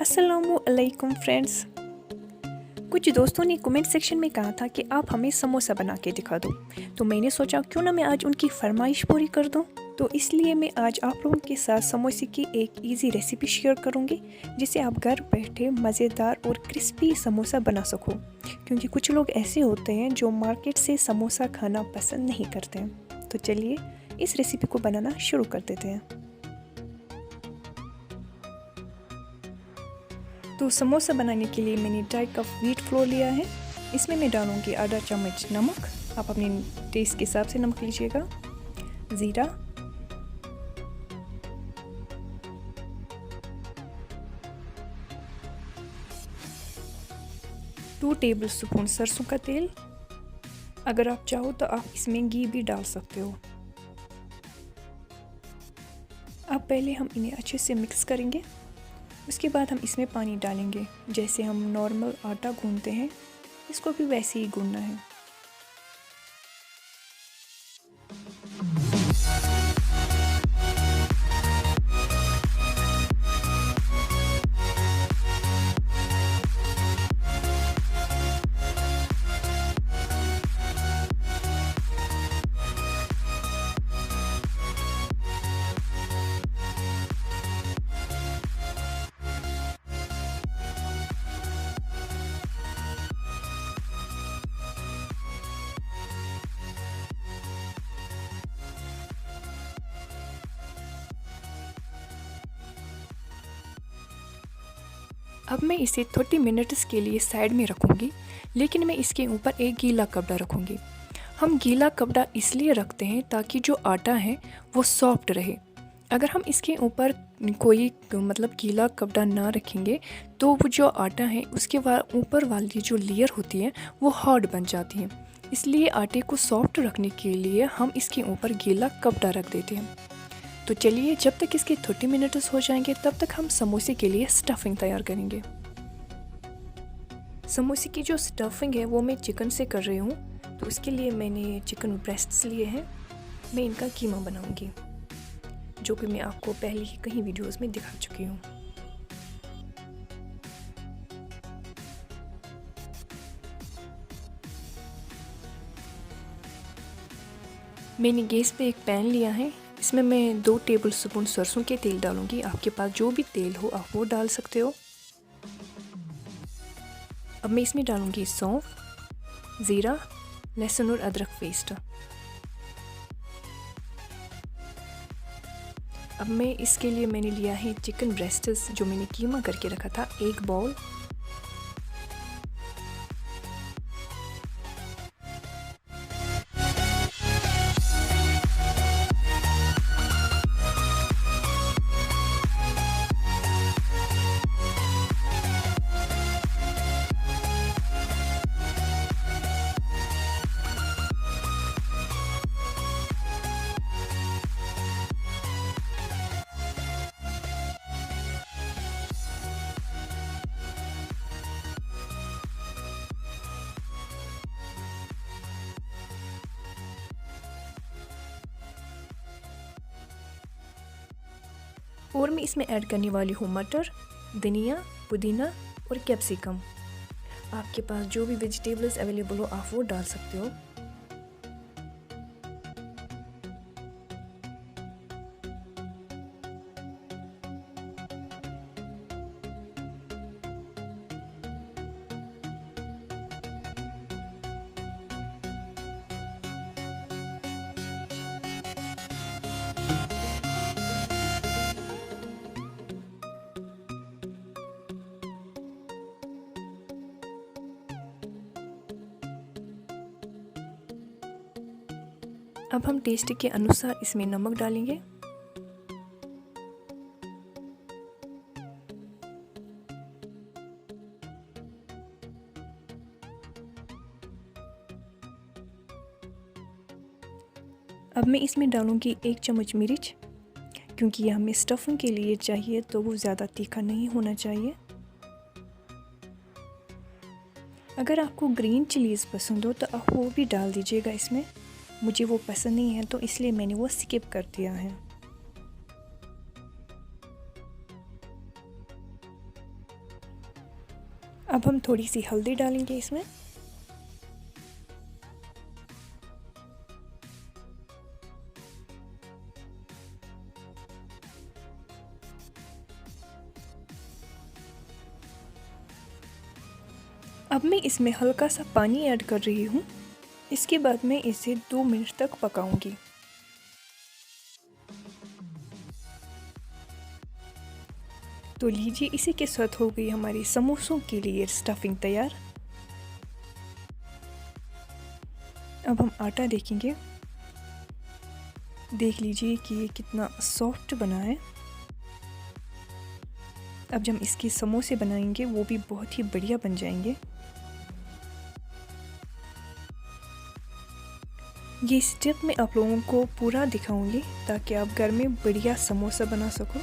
अस्सलामुअलैकुम फ्रेंड्स। कुछ दोस्तों ने कमेंट सेक्शन में कहा था कि आप हमें समोसा बना के दिखा दो, तो मैंने सोचा क्यों ना मैं आज उनकी फरमाइश पूरी कर दूं। तो इसलिए मैं आज आप लोगों के साथ समोसे की एक इजी रेसिपी शेयर करूंगी, जिसे आप घर बैठे मज़ेदार और क्रिस्पी समोसा बना सको। क्योंकि कुछ लोग ऐसे होते हैं जो मार्केट से समोसा खाना पसंद नहीं करते हैं। तो चलिए इस रेसिपी को बनाना शुरू कर देते हैं। तो समोसा बनाने के लिए मैंने 2.5 कप व्हीट फ्लोर लिया है। इसमें मैं डालूँगी आधा चम्मच नमक, आप अपने टेस्ट के हिसाब से नमक लीजिएगा। ज़ीरा, टू टेबल स्पून सरसों का तेल। अगर आप चाहो तो आप इसमें घी भी डाल सकते हो। अब पहले हम इन्हें अच्छे से मिक्स करेंगे। उसके बाद हम इसमें पानी डालेंगे। जैसे हम नॉर्मल आटा गूंथते हैं, इसको भी वैसे ही गूंथना है। अब मैं इसे 30 मिनट्स के लिए साइड में रखूँगी, लेकिन मैं इसके ऊपर एक गीला कपड़ा रखूँगी। हम गीला कपड़ा इसलिए रखते हैं ताकि जो आटा है वो सॉफ्ट रहे। अगर हम इसके ऊपर कोई गीला कपड़ा ना रखेंगे तो वो जो आटा है उसके ऊपर वाली जो लेयर होती है वो हार्ड बन जाती है। इसलिए आटे को सॉफ्ट रखने के लिए हम इसके ऊपर गीला कपड़ा रख देते हैं। तो चलिए, जब तक इसके 30 मिनट्स हो जाएंगे तब तक हम समोसे के लिए स्टफिंग तैयार करेंगे। समोसे की जो स्टफिंग है वो मैं चिकन से कर रही हूँ। तो उसके लिए मैंने चिकन ब्रेस्ट्स लिए हैं। मैं इनका कीमा बनाऊंगी, जो कि मैं आपको पहले ही कई वीडियोस में दिखा चुकी हूँ। मैंने गैस पे एक पैन लिया है। इसमें मैं 2 टेबल स्पून सरसों के तेल डालूंगी। आपके पास जो भी तेल हो आप वो डाल सकते हो। अब मैं इसमें डालूंगी सौंफ, ज़ीरा, लहसुन और अदरक पेस्ट। अब मैं इसके लिए मैंने लिया है चिकन ब्रेस्ट्स, जो मैंने कीमा करके रखा था, 1 बाउल। और मैं इसमें ऐड करने वाली हूँ मटर, धनिया, पुदीना और कैप्सिकम। आपके पास जो भी वेजिटेबल्स अवेलेबल हो आप वो डाल सकते हो। अब हम टेस्ट के अनुसार इसमें नमक डालेंगे। अब मैं इसमें डालूंगी 1 चम्मच मिर्च, क्योंकि ये हमें स्टफिंग के लिए चाहिए तो वो ज़्यादा तीखा नहीं होना चाहिए। अगर आपको ग्रीन चिलीज़ पसंद हो तो आप वो भी डाल दीजिएगा इसमें। मुझे वो पसंद नहीं है तो इसलिए मैंने वो स्किप कर दिया है। अब हम थोड़ी सी हल्दी डालेंगे इसमें। अब मैं इसमें हल्का सा पानी ऐड कर रही हूँ। इसके बाद मैं इसे 2 मिनट तक पकाऊंगी। तो लीजिए, इसी के साथ हो गई हमारी समोसों के लिए स्टफिंग तैयार। अब हम आटा देखेंगे। देख लीजिए कि ये कितना सॉफ्ट बना है। अब जब हम इसके समोसे बनाएंगे वो भी बहुत ही बढ़िया बन जाएंगे। ये स्टेप मैं आप लोगों को पूरा दिखाऊंगी ताकि आप घर में बढ़िया समोसा बना सको।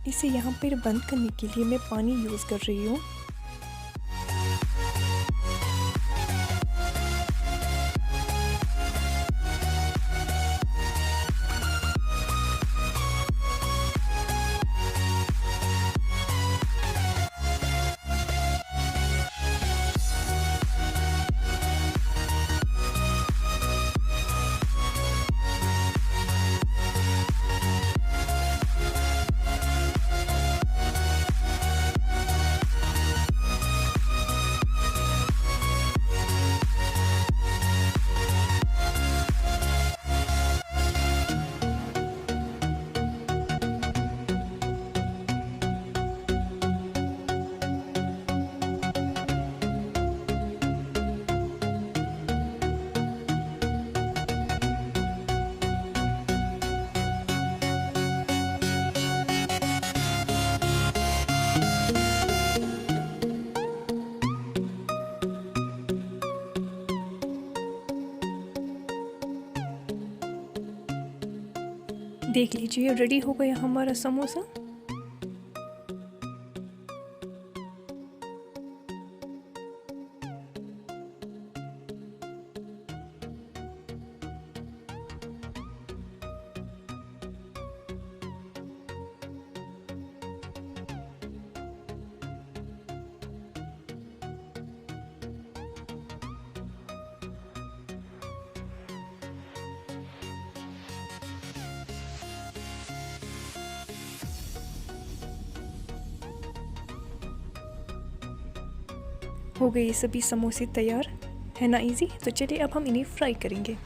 इसे यहाँ पर बंद करने के लिए मैं पानी यूज़ कर रही हूँ। देख लीजिए, रेडी हो गया हमारा समोसा। हो गए सभी समोसे तैयार, है ना इजी। तो चलिए अब हम इन्हें फ्राई करेंगे।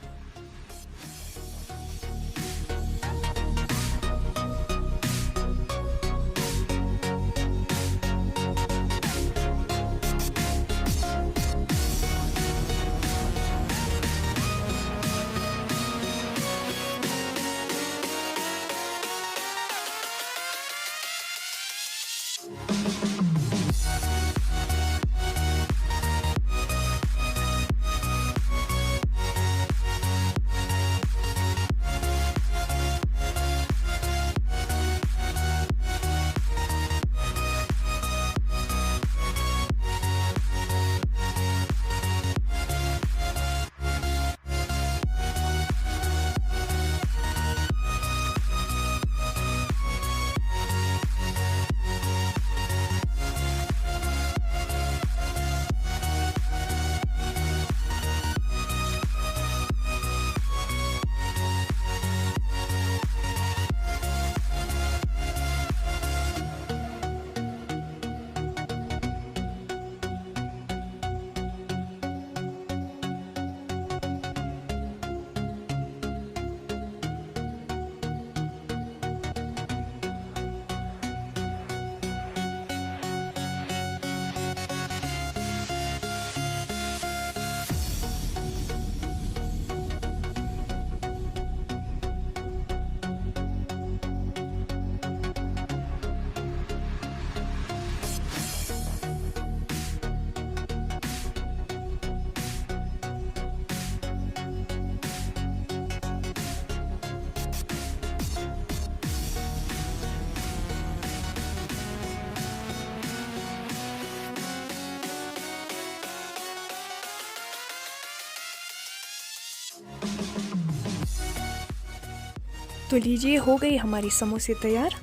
तो लीजिए, हो गई हमारी समोसे तैयार।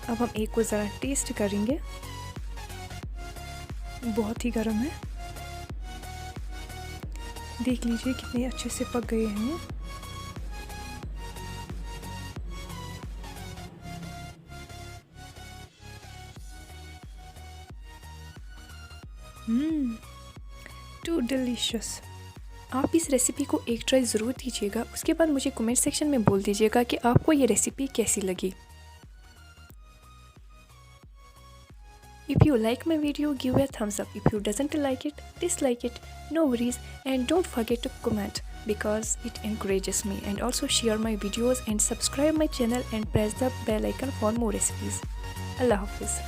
अब हम एक को ज़रा टेस्ट करेंगे। बहुत ही गर्म है, देख लीजिए कितने अच्छे से पक गए हैं। Too delicious. आप इस रेसिपी को एक ट्राई ज़रूर दीजिएगा। उसके बाद मुझे कमेंट सेक्शन में बोल दीजिएगा कि आपको ये रेसिपी कैसी लगी। If you like my video, give a thumbs up. If you doesn't like it, dislike it. No worries, and don't forget to comment because it encourages me. And also share my videos and subscribe my channel and press the bell icon for more recipes. Allah Hafiz.